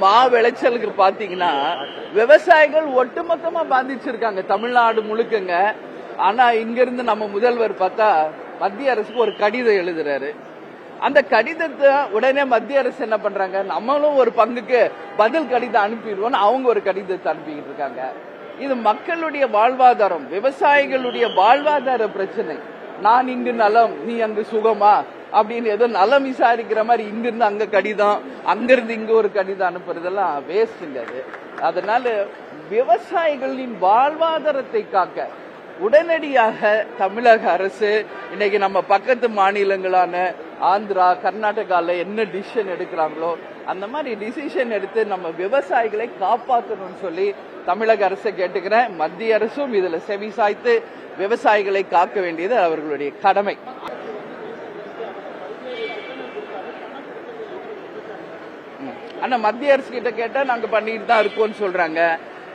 மா விளைச்சலுக்கு பாத்தீங்கன்னா விவசாயிகள் ஒட்டுமொத்தமா பாதிச்சிருக்காங்க தமிழ்நாடு முழுக்கங்க. ஆனா இங்க இருந்து நம்ம முதல்வர் பார்த்தா மத்திய அரசுக்கு ஒரு கடிதம் எழுதுறாரு. அந்த கடிதத்தை உடனே மத்திய அரசு என்ன பண்றாங்க, நம்மளும் ஒரு பங்குக்கு பதில் கடிதம் அனுப்பிடுவோம், அவங்க ஒரு கடிதத்தை அனுப்பிக்கிட்டு இருக்காங்க. இது மக்களுடைய வாழ்வாதாரம், விவசாயிகளுடைய வாழ்வாதார பிரச்சனை. நான் இங்கு நலம், நீ அங்கு சுகமா அப்படின்னு ஏதோ நலம் விசாரிக்கிற மாதிரி இங்கிருந்து அங்க கடிதம், அங்கிருந்து இங்க ஒரு கடிதம் அனுப்புறதெல்லாம் வேஸ்ட்ங்க அது. அதனால விவசாயிகளின் வாழ்வாதாரத்தை காக்க உடனடியாக தமிழக அரசு இன்னைக்கு நம்ம பக்கத்து மாநிலங்களான ஆந்திரா, கர்நாடகால என்ன டிசிஷன் எடுக்கிறாங்களோ அந்த மாதிரி டிசிஷன் எடுத்து நம்ம விவசாயிகளை காப்பாற்றணும்னு சொல்லி தமிழக அரசை கேட்டுக்கிறேன். மத்திய அரசும் இதுல செவி சாய்த்து விவசாயிகளை காக்க வேண்டியது அவர்களுடைய கடமை. ஆனா மத்திய அரசு கிட்ட கேட்டா நாங்க பண்ணிட்டு தான் இருக்கோம்னு சொல்றாங்க.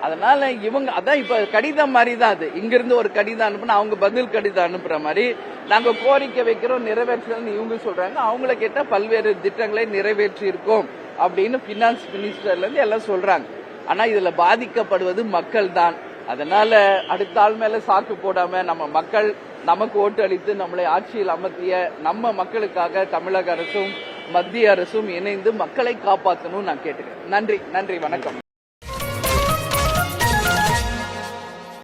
அதனால இவங்க அதான் இப்ப கடிதம் மாதிரி தான் அது. இங்கிருந்து ஒரு கடிதம் அனுப்புனா அவங்க பதில் கடிதம் அனுப்புற மாதிரி நாங்க கோரிக்கை வைக்கிறோம், நிறைவேற்றணும் இவங்க சொல்றாங்க. அவங்கள கேட்டா பல்வேறு திட்டங்களை நிறைவேற்றி இருக்கோம் அப்படின்னு பினான்ஸ் மினிஸ்டர்ல இருந்து எல்லாம் சொல்றாங்க. ஆனா இதுல பாதிக்கப்படுவது மக்கள் தான். அதனால அடுத்த ஆள் மேல சாக்கு போடாம நம்ம மக்கள் நமக்கு ஓட்டு அளித்து நம்மளை ஆட்சியில் அமர்த்திய நம்ம மக்களுக்காக தமிழக அரசும் மத்திய அரசும் இணைந்து மக்களை காப்பாற்றணும் நான் கேட்டுக்கிறேன். நன்றி, வணக்கம்.